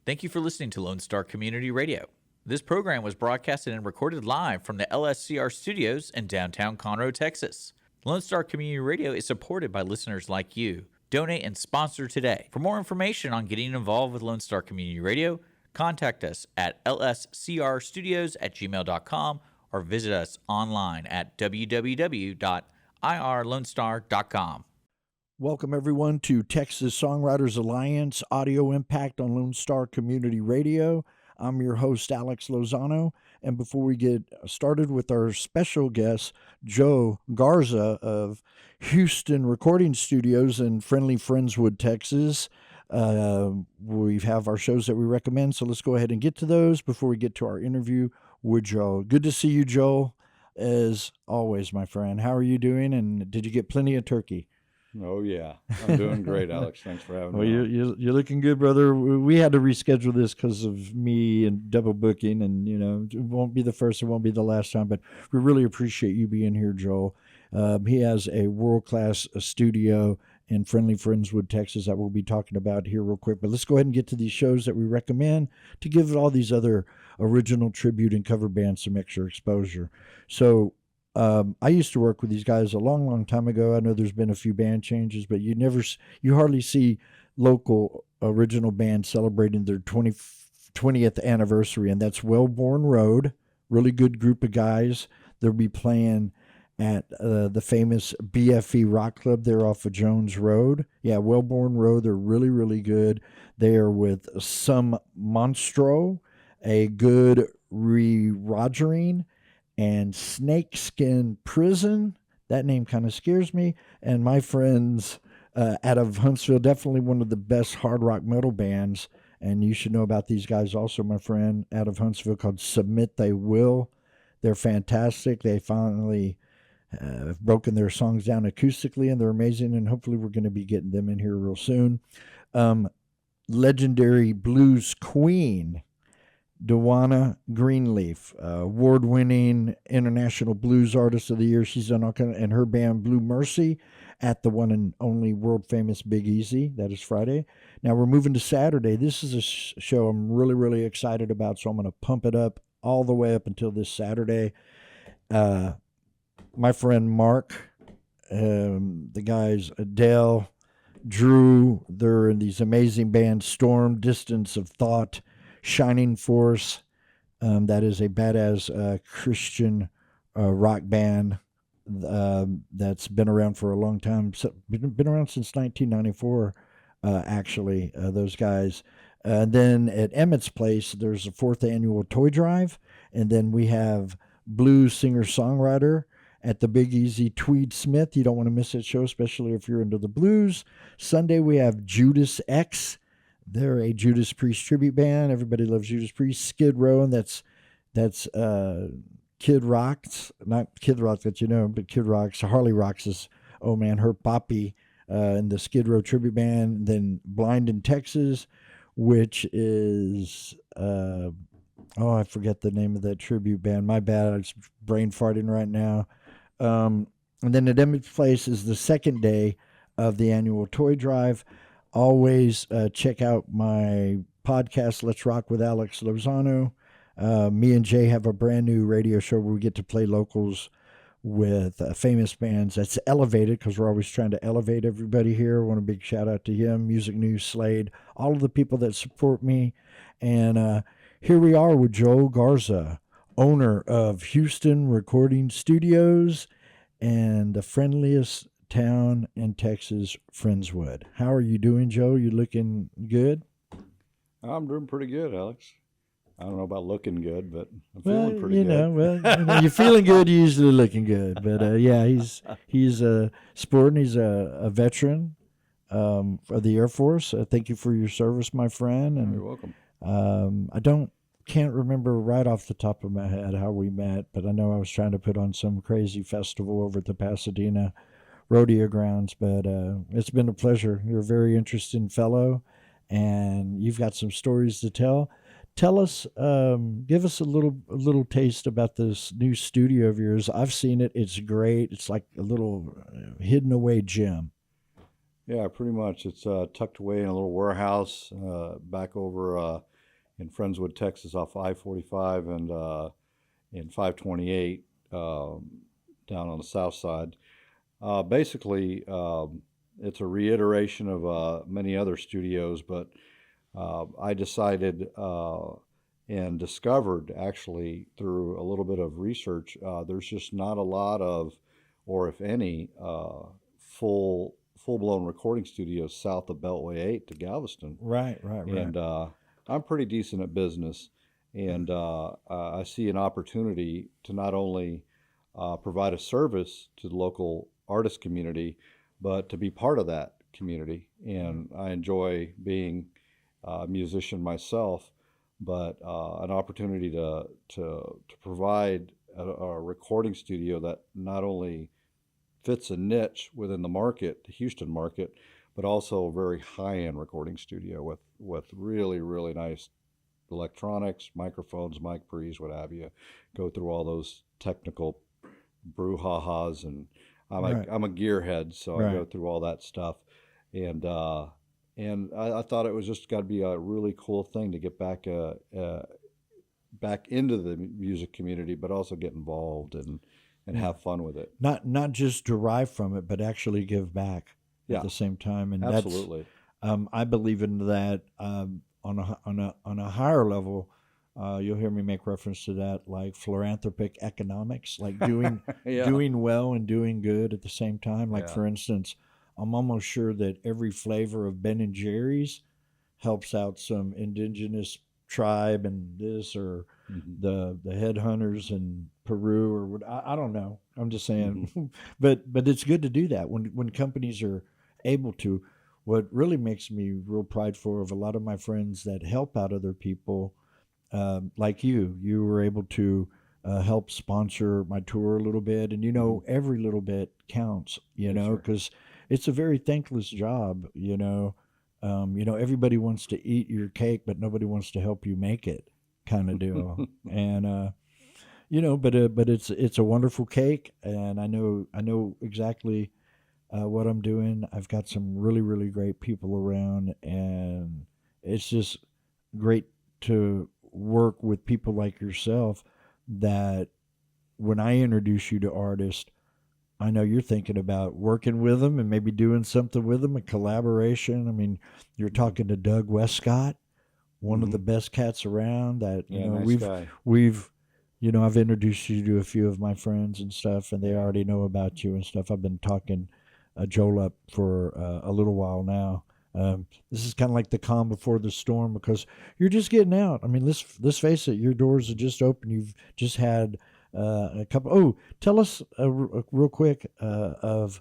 Thank you for listening to Lone Star Community Radio. This program was broadcasted and recorded live from the LSCR studios in downtown Conroe, Texas. Lone Star Community Radio is supported by listeners like you. Donate and sponsor today. For more information on getting involved with Lone Star Community Radio, contact us at lscrstudios@gmail.com or visit us online at www.irlonestar.com. Welcome, everyone, to Texas Songwriters Alliance Audio Impact on Lone Star Community Radio. I'm your host, Alex Lozano. And before we get started with our special guest, Joe Garza of Houston Recording Studios in friendly Friendswood, Texas, we have our shows that we recommend. So let's go ahead and get to those before we get to our interview with Joe. Good to see you, Joe, as always, my friend. How are you doing? And did you get plenty of turkey? Oh, yeah. I'm doing great, Alex. Thanks for having me. Well, you're looking good, brother. We had to reschedule this because of me and double booking, and, you know, it won't be the first, it won't be the last time, but we really appreciate you being here, Joel. He has a world-class studio in friendly Friendswood, Texas, that we'll be talking about here real quick. But let's go ahead and get to these shows that we recommend to give all these other original tribute and cover bands some extra exposure. So, I used to work with these guys a long, long time ago. I know there's been a few band changes, but you hardly see local original bands celebrating their 20th anniversary, and that's Wellborn Road. Really good group of guys. They'll be playing at the famous BFE Rock Club there off of Jones Road. Yeah, Wellborn Road. They're really, really good. They are with Some Monstro, a good re-rogering, and Snakeskin Prison. That name kind of scares me. And my friends out of Huntsville, definitely one of the best hard rock metal bands. And you should know about these guys also, my friend, out of Huntsville, called Submit They Will. They're fantastic. They finally have broken their songs down acoustically, and they're amazing. And hopefully we're going to be getting them in here real soon. Legendary blues queen, Dewana Greenleaf, award-winning International Blues Artist of the Year. She's done all kind of, and her band Blue Mercy at the one and only world-famous Big Easy. That is Friday. Now we're moving to Saturday. This is a show I'm really, really excited about, so I'm going to pump it up all the way up until this Saturday. My friend Mark, the guys Adele, Drew, they're in these amazing bands, Storm, Distance of Thought, Shining Force, that is a badass Christian rock band that's been around for a long time. Been around since 1994, actually, those guys. Then at Emmett's Place, there's a 4th annual toy drive. And then we have blues singer-songwriter at the Big Easy, Tweed Smith. You don't want to miss that show, especially if you're into the blues. Sunday, we have Judas X. They're a Judas Priest tribute band. Everybody loves Judas Priest. Skid Row, and that's Kid Rock's, not Kid Rock that you know, but Kid Rock's, Harley Rox's, oh man, her Poppy, and the Skid Row tribute band. Then Blind in Texas, which is, I forget the name of that tribute band. My bad, I'm just brain farting right now. And then at Emmett's Place is the second day of the annual toy drive. Always check out my podcast, Let's Rock with Alex Lozano. Me and Jay have a brand new radio show where we get to play locals with famous bands. That's elevated because we're always trying to elevate everybody here. I want a big shout out to him, Music News, Slade, all of the people that support me. And here we are with Joe Garza, owner of Houston Recording Studios and the friendliest town in Texas, Friendswood. How are you doing, Joe? You looking good? I'm doing pretty good, Alex. I don't know about looking good, but I'm feeling pretty good. You're feeling good, you're usually looking good. But yeah, he's sporting. He's a veteran of the Air Force. Thank you for your service, my friend. And you're welcome. Can't remember right off the top of my head how we met, but I know I was trying to put on some crazy festival over at the Pasadena rodeo grounds, but it's been a pleasure. You're a very interesting fellow, and you've got some stories to tell. Tell us, give us a little taste about this new studio of yours. I've seen it. It's great. It's like a little hidden away gem. Yeah, pretty much. It's tucked away in a little warehouse back over in Friendswood, Texas, off I-45 and in 528 down on the south side. Basically, it's a reiteration of many other studios, but I decided and discovered, actually through a little bit of research, there's just not a lot of, or if any, full-blown recording studios south of Beltway 8 to Galveston. Right. And I'm pretty decent at business, and I see an opportunity to not only provide a service to the local artist community, but to be part of that community. And I enjoy being a musician myself, but an opportunity to provide a recording studio that not only fits a niche within the market, the Houston market, but also a very high-end recording studio with really, really nice electronics, microphones, mic pre's, what have you. Go through all those technical brouhahas, and I'm a gearhead, so I go through all that stuff, and I thought it was just got to be a really cool thing to get back into the music community, but also get involved and have fun with it. Not just derive from it, but actually give back at the same time. And absolutely, I believe in that on a higher level. You'll hear me make reference to that, like philanthropic economics, like doing doing well and doing good at the same time. Like for instance, I'm almost sure that every flavor of Ben and Jerry's helps out some indigenous tribe and this, or the headhunters in Peru, or what, I don't know. I'm just saying, but it's good to do that when companies are able to. What really makes me real prideful of a lot of my friends that help out other people. Like you were able to help sponsor my tour a little bit, and every little bit counts, because it's a very thankless job. Everybody wants to eat your cake, but nobody wants to help you make it, kind of deal. And but it's a wonderful cake, and I know exactly what I'm doing. I've got some really, really great people around, and it's just great to work with people like yourself that when I introduce you to artists, I know you're thinking about working with them and maybe doing something with them, a collaboration. I mean, you're talking to Doug Westcott, one of the best cats around that, we've I've introduced you to a few of my friends and stuff, and they already know about you and stuff. I've been talking Joel up for a little while now. This is kind of like the calm before the storm, because you're just getting out. I mean, let's face it, your doors are just open. You've just had a couple. Oh, tell us real quick of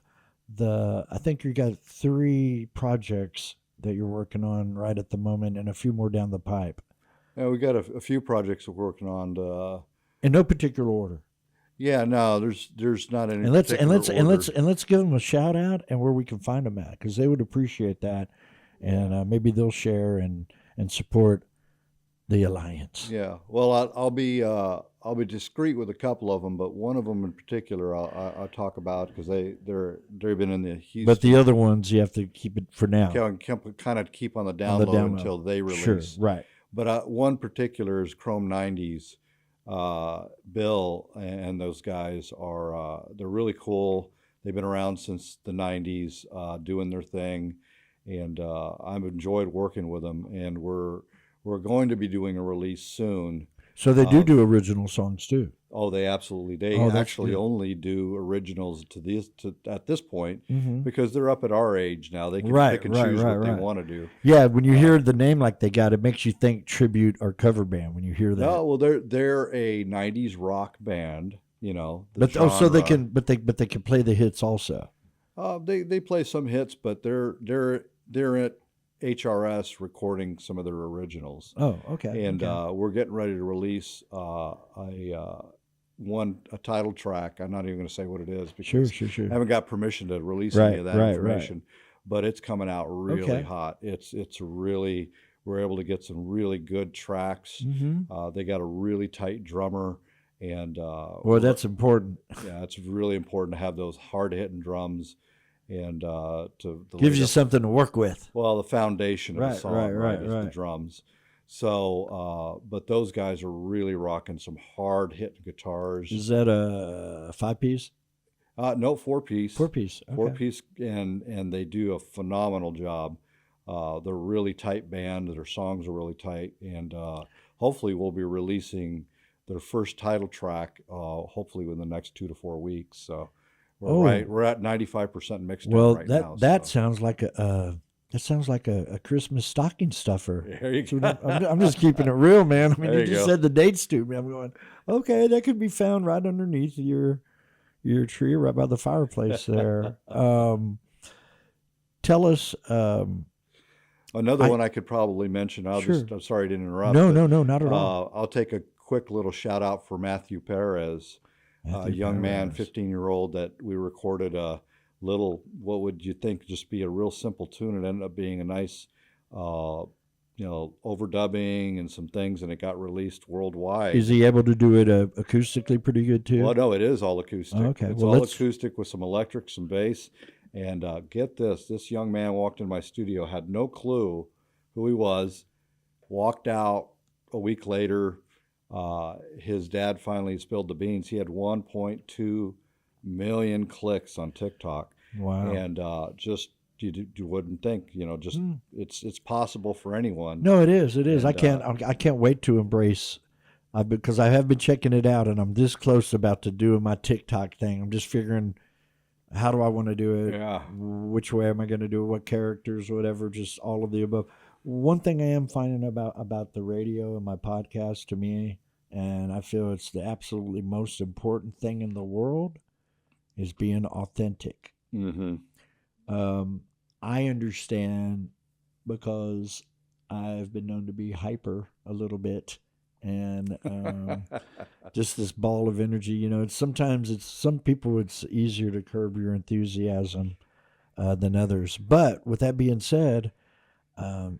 I think you got 3 projects that you're working on right at the moment, and a few more down the pipe. Yeah, we got a few projects we're working on. In no particular order. Yeah, no, there's not any. And let's give them a shout out and where we can find them at, because they would appreciate that, and maybe they'll share and support the alliance. Yeah, well, I'll be discreet with a couple of them, but one of them in particular I'll talk about, because they've been in the Houston. But the other ones you have to keep it for now. Kind of keep on the down low until they release. Sure, right. But one particular is Chrome 90s. Bill and those guys are they're really cool. They've been around since the 90s, doing their thing, and I've enjoyed working with them. And we're going to be doing a release soon. So they do original songs too. Oh, they absolutely. They actually good. Only do originals at this point, because they're up at our age now. They can pick and choose what they want to do. Yeah, when you hear the name like they got, it makes you think tribute or cover band when you hear that. No, well, they're a 90s rock band, But so they can play the hits also. They play some hits, but they're at HRS recording some of their originals. Oh, okay. And we're getting ready to release a title track. I'm not even going to say what it is, because sure. I haven't got permission to release any of that information. But it's coming out really hot. It's really, we're able to get some really good tracks. They got a really tight drummer, and well, that's important. Yeah, it's really important to have those hard hitting drums. And gives you something to work with. Well, the foundation of the song is the drums. So, but those guys are really rocking some hard hitting guitars. Is that a 5-piece? No, 4-piece. 4-piece. Okay. 4-piece, and they do a phenomenal job. They're a really tight band. Their songs are really tight, and hopefully we'll be releasing their first title track. Hopefully within the next 2 to 4 weeks. So we're at 95% mixed well, right that now. that sounds like a Christmas stocking stuffer. There you go. I'm just keeping it real, man. I mean, There you you just go. said the dates to me. I'm going, okay, that could be found right underneath your tree, right by the fireplace there. Tell us. Another one I could probably mention. Sure. I'm sorry to interrupt. No, but, not at all. I'll take a quick little shout out for Matthew Perez, a young man, 15-year-old, that we recorded a little, what would you think, just be a real simple tune. It ended up being a nice, overdubbing and some things, and it got released worldwide. Is he able to do it acoustically pretty good too? Well, no, it is all acoustic. Okay. It's Well, all acoustic with some electric, some bass. And get this young man walked in my studio, had no clue who he was, walked out a week later. His dad finally spilled the beans. He had 1.2 million clicks on TikTok. Wow. And just you wouldn't think, it's possible for anyone. No, it is. It is. And, I can't wait to embrace, because I have been checking it out, and I'm this close about to doing my TikTok thing. I'm just figuring, how do I want to do it? Yeah. Which way am I going to do it? What characters, whatever, just all of the above. One thing I am finding about the radio and my podcast, to me, and I feel it's the absolutely most important thing in the world, is being authentic. Mm-hmm. I understand, because I've been known to be hyper a little bit, and just this ball of energy. Sometimes some people, it's easier to curb your enthusiasm than others. But with that being said,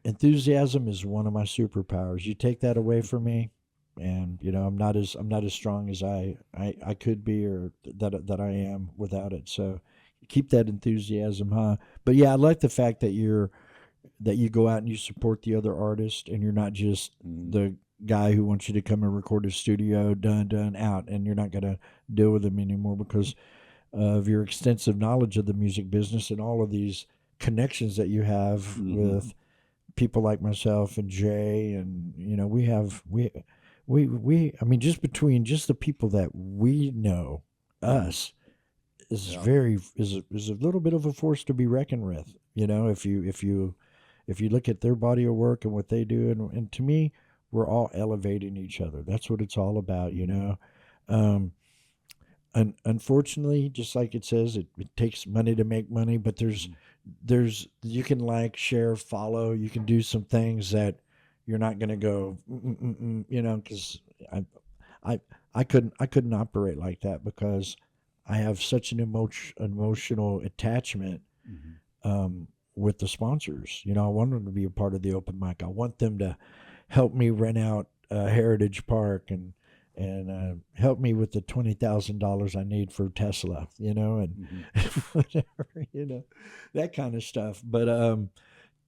enthusiasm is one of my superpowers. You take that away from me, and I'm not as strong as I could be, or that I am without it. So keep that enthusiasm high. But yeah, I like the fact that you go out and you support the other artists, and you're not just the guy who wants you to come and record his studio, done, out, and you're not going to deal with him anymore because of your extensive knowledge of the music business and all of these connections that you have with people like myself and Jay, and I mean, just between just the people that we know, us is is a little bit of a force to be reckoned with. If you look at their body of work and what they do, and to me, we're all elevating each other. That's what it's all about, And unfortunately, just like it says, it takes money to make money, but there's you can like, share, follow. You can do some things that you're not going to go, because I couldn't operate like that, because I have such an emotional attachment with the sponsors. I want them to be a part of the open mic. I want them to help me rent out Heritage Park and help me with the $20,000 I need for Tesla, and whatever, that kind of stuff. But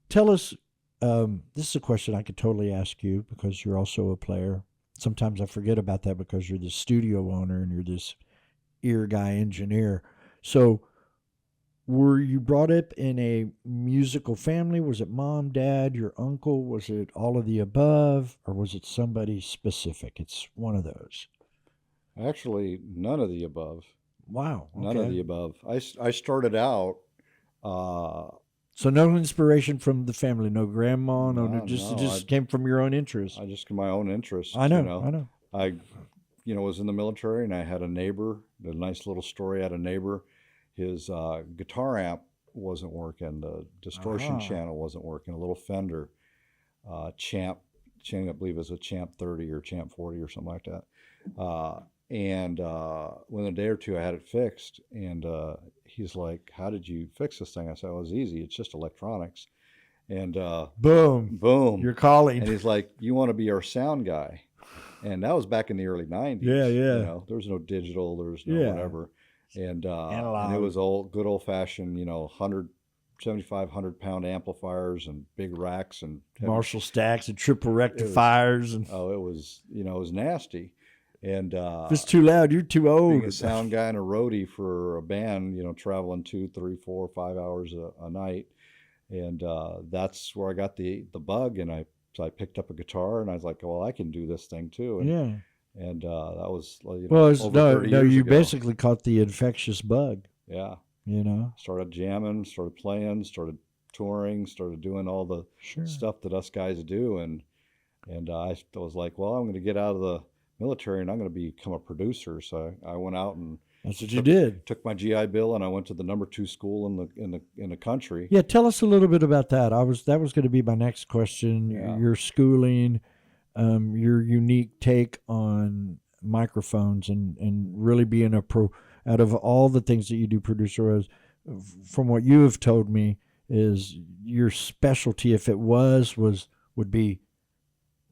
tell us, this is a question I could totally ask you, because you're also a player. Sometimes I forget about that, because you're the studio owner and you're this ear guy engineer. So were you brought up in a musical family? Was it mom, dad, your uncle? Was it all of the above, or was it somebody specific? It's one of those. Actually, none of the above. Wow. Okay. None of the above. I started out. So no inspiration from the family, no grandma, it just came from your own interest. I just my own interest. I know. I was in the military, and I had a neighbor. A nice little story. I had a neighbor. His guitar amp wasn't working. The distortion channel wasn't working. A little Fender Champ, I believe it was a Champ 30 or Champ 40 or something like that. And within a day or two, I had it fixed. And he's like, "How did you fix this thing?" I said, "Oh, it was easy. It's just electronics." And boom, you're calling. And he's like, "You want to be our sound guy?" And that was back in the early 90s. Yeah. There was no digital. There was no whatever. And it was good old fashioned, 100 7,500-pound amplifiers and big racks and Marshall stacks and triple it was, rectifiers. And it was, it was nasty. And if it's too loud, you're too old. being a sound guy and a roadie for a band, traveling 2, 3, 4, 5 hours a night. And that's where I got the bug. And so I picked up a guitar and I was like, well, I can do this thing too. And, Yeah. And that was, Well, over 30 years you ago. basically caught the infectious bug. Yeah. Started jamming, started playing, started touring, started doing all the stuff that us guys do. And I was like, well, I'm going to get out of the military and I'm going to become a producer. So I went out and that's what you did. Took my GI Bill and I went to the number 2 school in the country. Yeah, tell us a little bit about that. That was going to be my next question. Yeah. Your schooling, your unique take on microphones and really being a pro. Out of all the things that you do, producer, from what you have told me, is your specialty, if it would be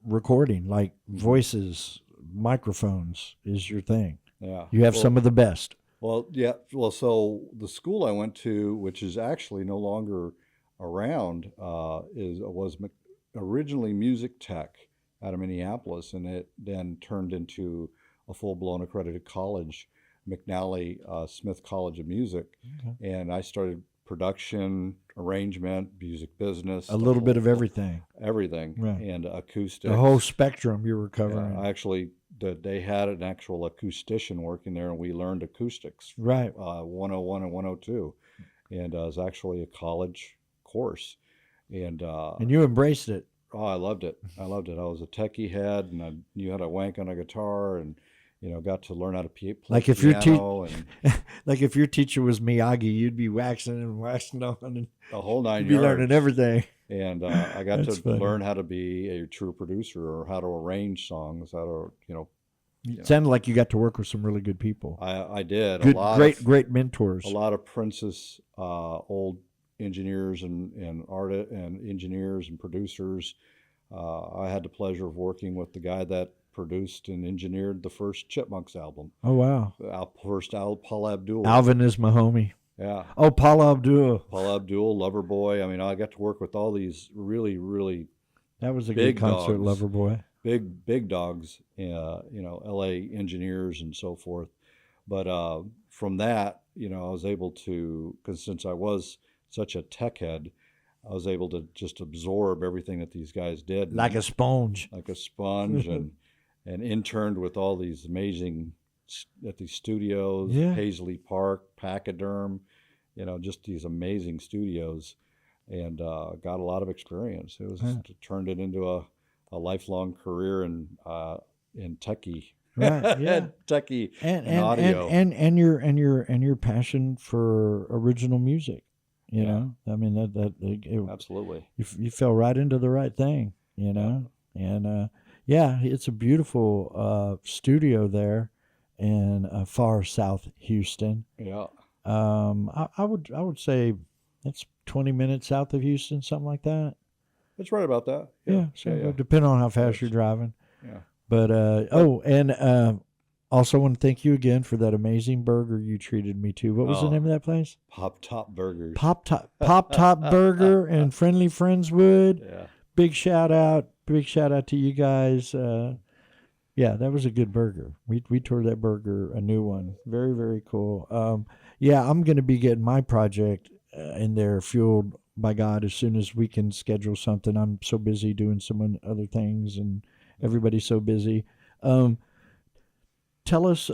recording, like voices, microphones is your thing. Yeah. You have some of the best. Well, yeah. Well, so the school I went to, which is actually no longer around, was originally Music Tech out of Minneapolis, and it then turned into a full-blown accredited college, McNally Smith College of Music. Okay. And I started production, arrangement, music business. A little bit of everything. Everything. Right. And acoustics. The whole spectrum you were covering. They had an actual acoustician working there, and we learned acoustics. Right. 101 and 102. And it was actually a college course. And you embraced it. Oh, I loved it. I was a techie head, and I knew how to wank on a guitar, and got to learn how to play like if piano. Like if your teacher was Miyagi, you'd be waxing on, and the whole 9 you'd yards. be learning everything. And I got to learn how to be a true producer, or how to arrange songs, how to, It sounded like you got to work with some really good people. I did. Great mentors. A lot of Prince's old engineers and artists and engineers and producers. I had the pleasure of working with the guy that produced and engineered the first Chipmunks album. Oh, wow. Paul Abdul. Alvin is my homie. Yeah. Oh, Paul Abdul, Loverboy. I mean, I got to work with all these really, really that was a good concert, dogs, Loverboy. Big dogs, L.A. engineers and so forth. But from that, I was able to, because since I was such a tech head, I was able to just absorb everything that these guys did. Like a sponge. And interned with all these amazing, at these studios, Paisley Park, Pachyderm, just these amazing studios, and got a lot of experience. It turned it into a lifelong career in techie, right? Yeah, techie and audio, and your passion for original music. You know, I mean absolutely. You fell right into the right thing. And it's a beautiful studio there in far south Houston. Yeah. I would say it's 20 minutes south of Houston, something like that. It's right about that. Yeah. Depending on how fast you're driving. Yeah. But also want to thank you again for that amazing burger you treated me to. What was the name of that place? Pop Top Burgers. Pop Top Burger and Friendly Friendswood. Yeah. Big shout out to you guys. That was a good burger. We tore that burger a new one. Very, very cool. I'm going to be getting my project in there, Fueled by God, as soon as we can schedule something. I'm so busy doing some other things, and everybody's so busy. Tell us,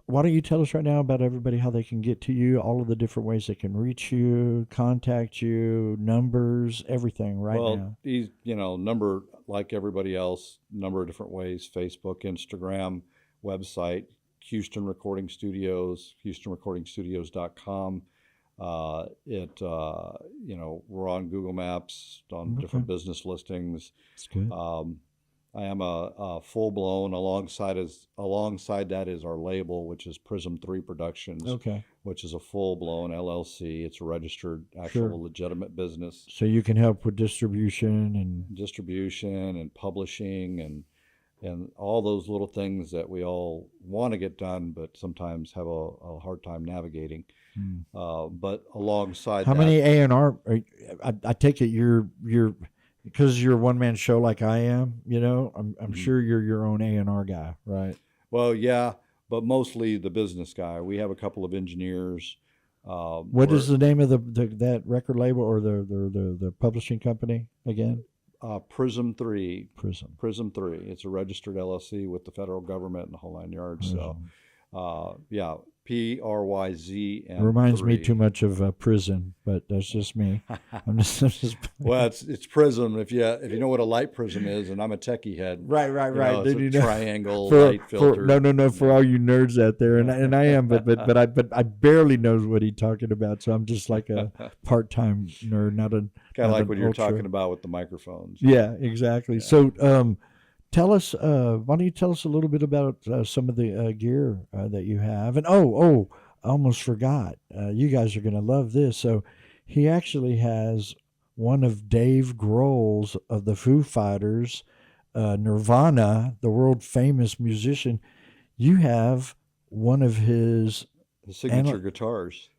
why don't you tell us right now about everybody, how they can get to you, all of the different ways they can reach you, contact you, numbers, everything now. Well, these, number, like everybody else, number of different ways: Facebook, Instagram, website, Houston Recording Studios, HoustonRecordingStudios.com. We're on Google Maps, on different business listings. That's good. I am a full-blown, alongside that is our label, which is Prism 3 Productions, which is a full-blown LLC. It's a registered, actual legitimate business. So you can help with distribution and publishing and all those little things that we all want to get done, but sometimes have a hard time navigating. But alongside How that, many A&R? I take it you're because you're a one man show like I am. You know, I'm sure you're your own A&R guy, right? well, yeah, but mostly the business guy. We have a couple of engineers. What is the name of that record label or the publishing company again? Prism 3. Prism. Prism 3. It's a registered LLC with the federal government and the whole 9 yards. So, yeah, PRYZ. It reminds me too much of Prison, but that's just me. I'm just well, it's Prism. If you know what a light prism is, and I'm a techie head. Right. It's a triangle light filter. No. For all you nerds out there, and I am, but I barely know what he's talking about. So I'm just like a part-time nerd, not a kind of like what you're talking about with the microphones. Yeah, exactly. Yeah. So tell us, why don't you tell us a little bit about some of the gear that you have? And I almost forgot. You guys are going to love this. So he actually has one of Dave Grohl's of the Foo Fighters, Nirvana, the world famous musician. You have one of his signature guitars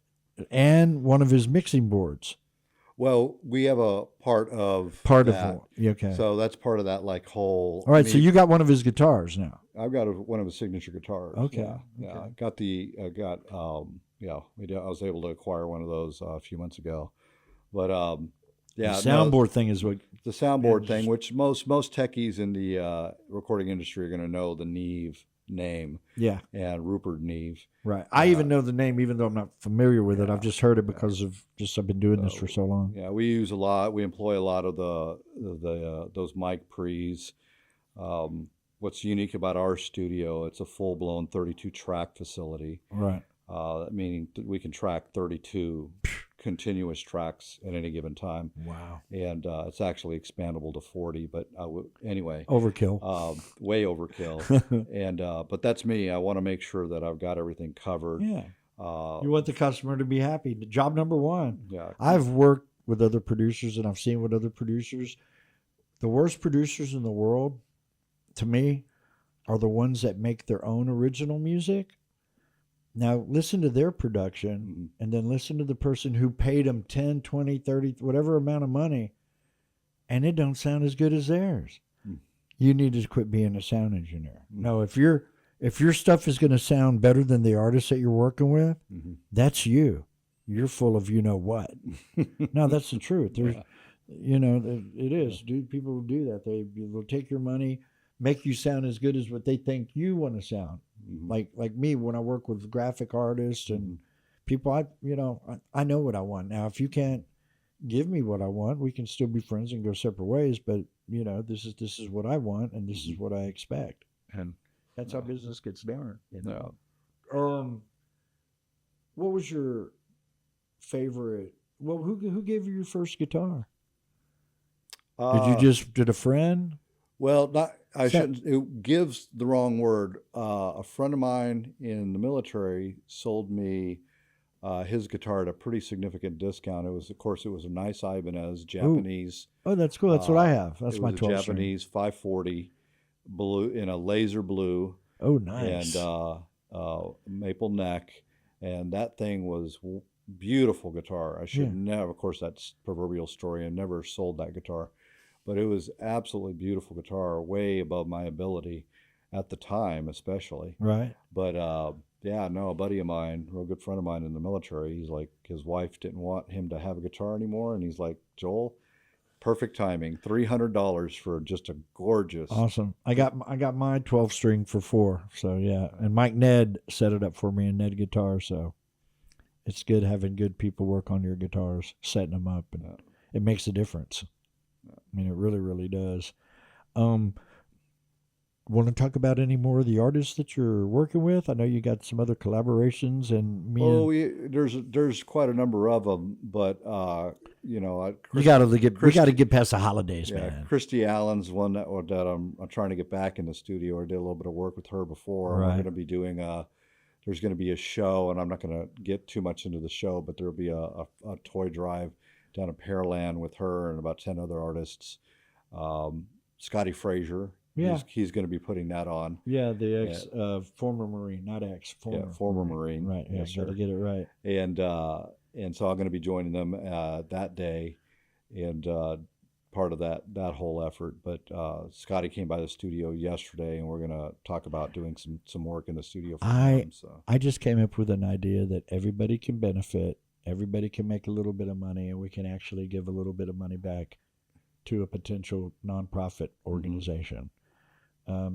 and one of his mixing boards. Well, we have a part of that. Okay. So that's part of that whole. All right. So you got one of his guitars now. I've got one of his signature guitars. Okay. Yeah. I was able to acquire one of those a few months ago, but the soundboard thing is what the soundboard thing, which most techies in the recording industry are going to know the Neve name. Yeah. And Rupert Neve. Right. I even know the name, even though I'm not familiar with it. I've just heard it because I've been doing this for so long. Yeah, we employ a lot of those mic pre's. What's unique about our studio, it's a full-blown 32-track facility. Right. Meaning we can track 32 continuous tracks at any given time. Wow. And it's actually expandable to 40, but anyway. Overkill. Way overkill. And but that's me. I want to make sure that I've got everything covered. Yeah. You want the customer to be happy. Job number one. Yeah. I've worked with other producers and I've seen what other producers, the worst producers in the world, to me, are the ones that make their own original music. Now, listen to their production and then listen to the person who paid them 10, 20, 30, whatever amount of money, and it don't sound as good as theirs. You need to quit being a sound engineer. No, if your stuff is going to sound better than the artist that you're working with, that's you. You're full of you-know-what. No, that's the truth. There's, it is. People do that. They'll take your money, make you sound as good as what they think you want to sound. Like me, when I work with graphic artists and people, I know what I want. Now, if you can't give me what I want, we can still be friends and go separate ways. But this is what I want, and this is what I expect, and that's how business gets done. What was your favorite? Well, who gave you your first guitar? Did a friend? Well, it gives the wrong word. A friend of mine in the military sold me his guitar at a pretty significant discount. It was a nice Ibanez Japanese. Ooh. Oh, that's cool. That's what I have. That's my 12 Japanese 540 blue in a laser blue. Oh, nice. And maple neck, and that thing was beautiful guitar. I should never, of course, that's proverbial story. I never sold that guitar. But it was absolutely beautiful guitar, way above my ability at the time, especially. Right. But a buddy of mine, a real good friend of mine in the military, he's like, his wife didn't want him to have a guitar anymore, and he's like, Joel, perfect timing, $300 for just a gorgeous. Awesome. I got my 12-string for $4. So yeah, and Mike Ned set it up for me in Ned Guitar. So it's good having good people work on your guitars, setting them up, and it makes a difference. I mean, it really, really does. Want to talk about any more of the artists that you're working with? I know you got some other collaborations, and there's quite a number of them, but we got to get past the holidays, man. Christy Allen's one that I'm trying to get back in the studio. I did a little bit of work with her before. Right. We're going to be doing there's going to be a show, and I'm not going to get too much into the show, but there'll be a toy drive down at Pearland with her and about 10 other artists. Scotty Frazier Yeah. He's going to be putting that on. Yeah, the former Marine, not Former Marine. Right. Yeah, Yes, got to sir. get it right. And so I'm going to be joining them that day, and part of that whole effort. But Scotty came by the studio yesterday, and we're going to talk about doing some work in the studio for him. So I just came up with an idea that everybody can benefit, everybody can make a little bit of money, and we can actually give a little bit of money back to a potential nonprofit organization.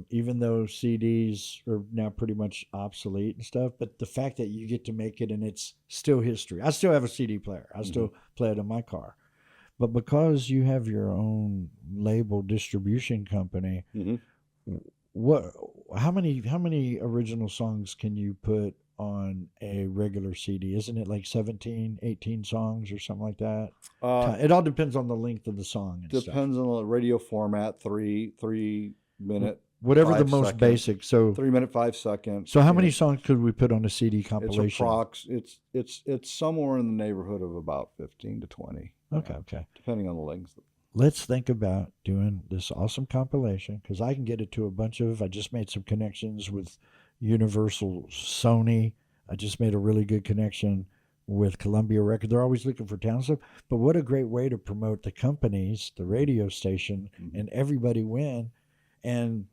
Even though CDs are now pretty much obsolete and stuff, but the fact that you get to make it and it's still history. I still have a CD player. I still play it in my car. But because you have your own label distribution company, how many original songs can you put on a regular CD? Isn't it like 17, 18 songs or something like that? It all depends on the length of the song and depends on the radio format, 3 minute, whatever the 5 most second, basic. So 3 minute, 5 second. So how many songs could we put on a CD compilation? It's somewhere in the neighborhood of about 15 to 20. Okay. Depending on the length. Let's think about doing this awesome compilation, because I can get it to a bunch of. I just made some connections with Universal, Sony. I just made a really good connection with Columbia Record. They're always looking for talent stuff. But what a great way to promote the companies, the radio station, and everybody win. And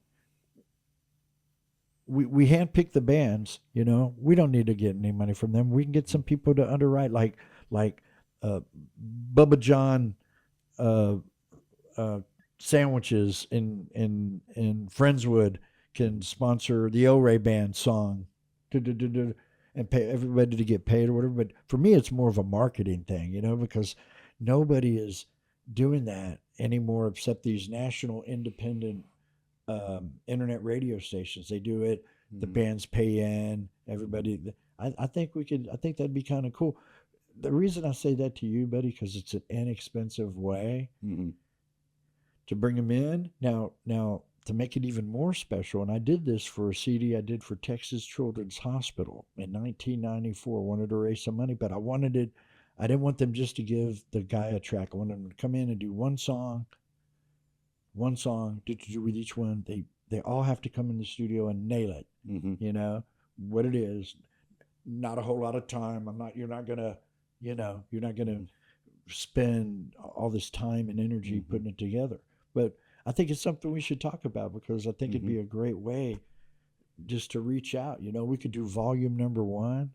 we handpick the bands. You know, we don't need to get any money from them. We can get some people to underwrite, like Bubba John sandwiches in Friendswood can sponsor the O-Ray Band song and pay everybody to get paid or whatever. But for me, it's more of a marketing thing, you know, because nobody is doing that anymore except these national independent internet radio stations. They do it. The bands pay in. Everybody. I think that'd be kind of cool. The reason I say that to you, buddy, because it's an inexpensive way to bring them in. Now, to make it even more special, and I did this for a CD I did for Texas Children's Hospital in 1994. I wanted to raise some money, but I didn't want them just to give the guy a track. I wanted them to come in and do one song with each one. They all have to come in the studio and nail it. You know what it is. Not a whole lot of time. You're not gonna spend all this time and energy putting it together. But I think it's something we should talk about, because I think it'd be a great way just to reach out. You know, we could do volume number 1.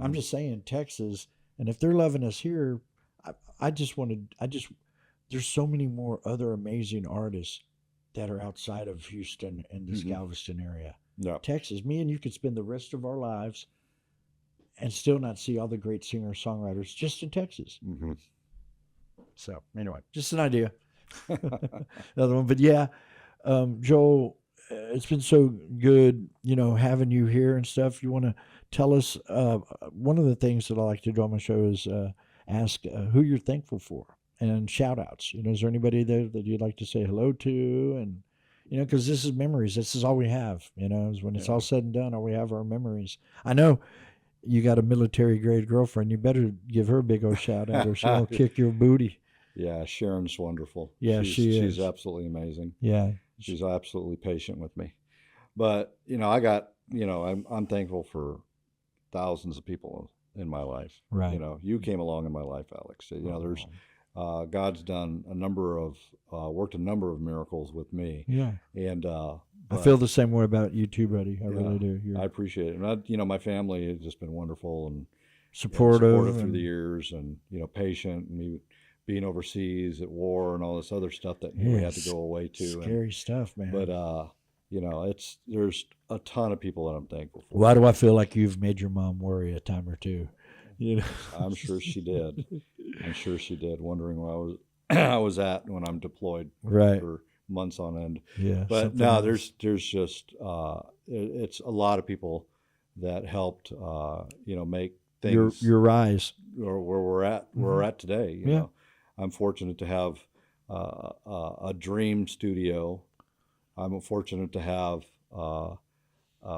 I'm just saying, Texas, and if they're loving us here, there's so many more other amazing artists that are outside of Houston and this Galveston area. Yeah. Texas, me and you could spend the rest of our lives and still not see all the great singer-songwriters just in Texas. So anyway, just an idea. Another one. But yeah, Joel, it's been so good, you know, having you here and stuff. You want to tell us, one of the things that I like to do on my show is ask who you're thankful for, and shout outs. You know, is there anybody there that you'd like to say hello to? And, you know, because this is memories. This is all we have, you know, is when it's all said and done, all we have are memories. I know you got a military grade girlfriend. You better give her a big old shout out, or she'll kick your booty. Yeah, Sharon's wonderful. Yeah, she's absolutely amazing. Yeah, she's absolutely patient with me. But you know, I'm thankful for thousands of people in my life. Right. You know, you came along in my life, Alex. You know, there's God's done worked a number of miracles with me. Yeah. And I feel the same way about you too, buddy. I really do. I appreciate it. And my family has just been wonderful and supportive through the years, and patient, and me being overseas at war and all this other stuff that we had to go away to. Scary stuff, man. But there's a ton of people that I'm thankful for. Why do I feel like you've made your mom worry a time or two? You know? I'm sure she did. Wondering where I was at when I'm deployed for months on end. Yeah. But no, there's just it's a lot of people that helped make things your rise or where we're at today. You know, I'm fortunate to have a dream studio. I'm fortunate to have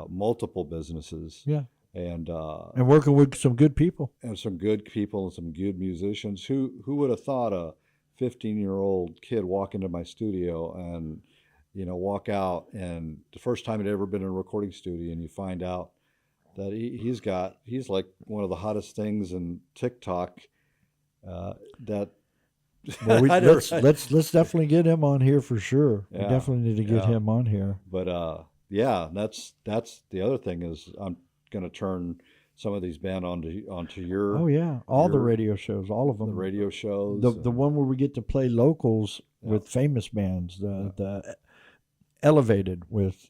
multiple businesses. Yeah. And working with some good people. And some good people and some good musicians. Who would have thought a 15-year-old kid walk into my studio and, walk out and the first time he'd ever been in a recording studio, and you find out that he's like one of the hottest things in TikTok. That Well, I never- let's definitely get him on here for sure. We Yeah, definitely need to get yeah. him on here. But yeah, that's the other thing is I'm going to turn some of these bands onto your Oh yeah, all the your- radio shows, all of the them. radio shows. The one where we get to play locals Yeah. with famous bands, the Elevated with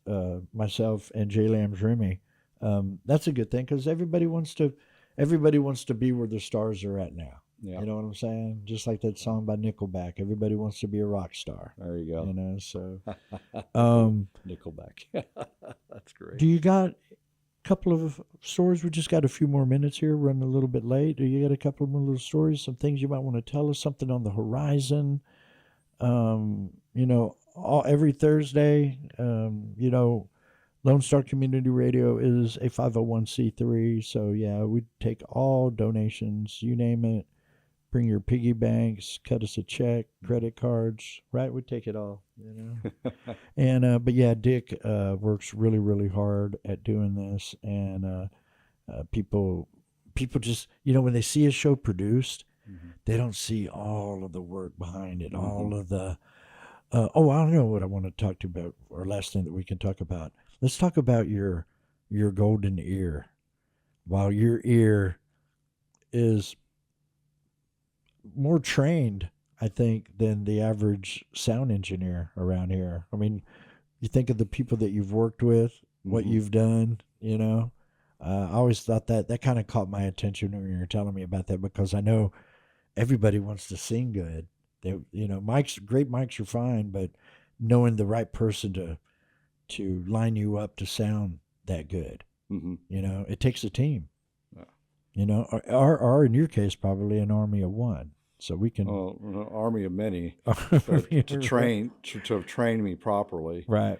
myself and Jay Lamb's Remy. That's a good thing because everybody wants to be where the stars are at now. Yeah. You know what I'm saying? Just like that song by Nickelback. Everybody wants to be a rock star. There you go. You know, so Nickelback. That's great. do you got a couple of stories? We just got a few more minutes here, running a little bit late. Do you got a couple more little stories, some things you might want to tell us, something on the horizon? Every Thursday, Lone Star Community Radio is a 501c3. So, yeah, we take all donations, you name it. Bring your piggy banks, cut us a check, credit cards, right? We take it all, And, but yeah, Dick works really, really hard at doing this. And people just, when they see a show produced, they don't see all of the work behind it, all of the, I don't know what I want to talk to you about, or last thing that we can talk about. Let's talk about your golden ear. While your ear is more trained, I think, than the average sound engineer around here. I mean, you think of the people that you've worked with, what you've done, I always thought that kind of caught my attention when you were telling me about that, because I know everybody wants to sing good. Great mics are fine, but knowing the right person to line you up to sound that good, it takes a team. Yeah. Or in your case, probably an army of one. So we can an army of many to have trained me properly. Right.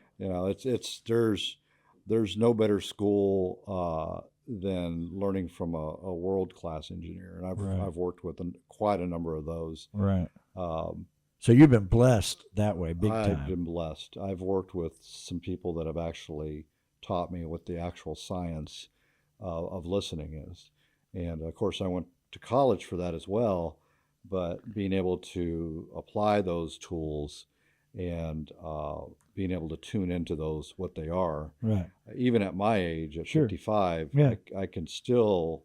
There's no better school than learning from a world-class engineer, and I've worked with quite a number of those. Right. So you've been blessed that way, big time. I've been blessed. I've worked with some people that have actually taught me what the actual science of listening is, and of course I went to college for that as well. But being able to apply those tools and being able to tune into those, what they are, right? Even at my age, at 55, Yeah. I can still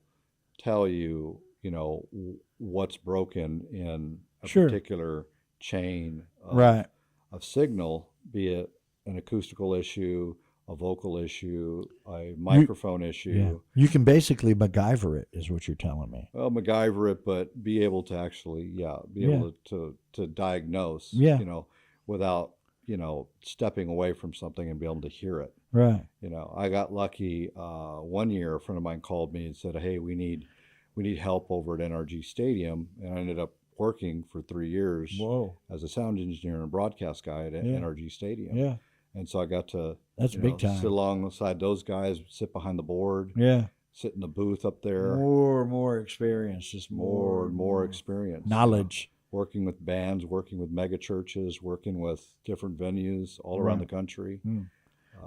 tell you, what's broken in a particular chain of signal, be it an acoustical issue, a vocal issue, a microphone issue. Yeah. You can basically MacGyver it, is what you're telling me. Well, MacGyver it, but be able to actually, able to diagnose, without, stepping away from something and be able to hear it. Right. I got lucky. One year, a friend of mine called me and said, "Hey, we need help over at NRG Stadium," and I ended up working for 3 years as a sound engineer and broadcast guy at NRG Stadium. Yeah. And so I got to big time. sit alongside those guys, sit behind the board, sit in the booth up there. More experience, just more and more experience. Knowledge. Working with bands, working with mega churches, working with different venues all around the country.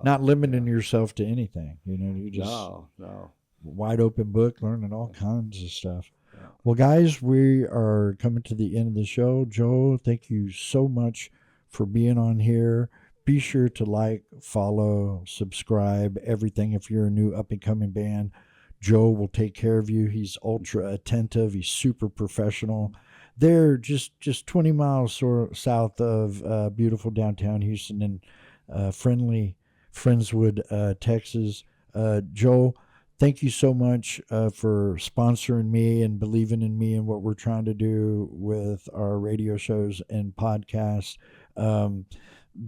Not limiting yourself to anything. You just no. Wide open book, learning all kinds of stuff. Yeah. Well, guys, we are coming to the end of the show. Joe, thank you so much for being on here. Be sure to like, follow, subscribe, everything. If you're a new up-and-coming band, Joe will take care of you. He's ultra attentive. He's super professional. They're just 20 miles south of beautiful downtown Houston in friendly Friendswood, Texas. Joe, thank you so much for sponsoring me and believing in me and what we're trying to do with our radio shows and podcasts.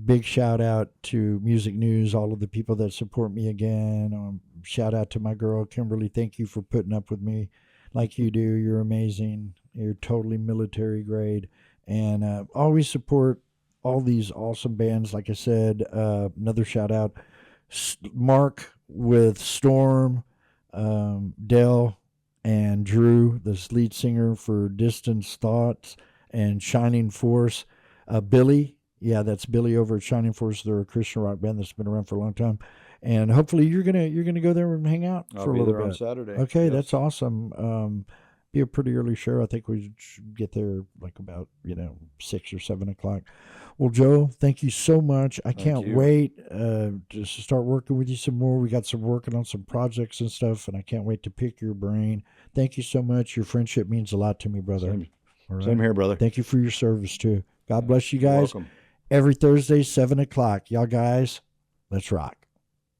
Big shout out to Music News, all of the people that support me again. Shout out to my girl, Kimberly. Thank you for putting up with me like you do. You're amazing. You're totally military grade. And always support all these awesome bands. Like I said, another shout out, Mark with Storm, Dell, and Drew, the lead singer for Distance Thoughts and Shining Force. Billy Yeah, that's Billy over at Shining Force. They're a Christian rock band that's been around for a long time, and hopefully you're gonna go there and hang out I'll for a be little there bit. on Saturday. Okay, Yes. that's awesome. Be a pretty early show. I think we should get there like about 6 or 7 o'clock. Well, Joe, thank you so much. I can't you. wait to start working with you some more. We got some working on some projects and stuff, and I can't wait to pick your brain. Thank you so much. Your friendship means a lot to me, brother. All right? Same here, brother. Thank you for your service too. God bless you You're guys. welcome. Every Thursday, 7 o'clock. Y'all guys, let's rock.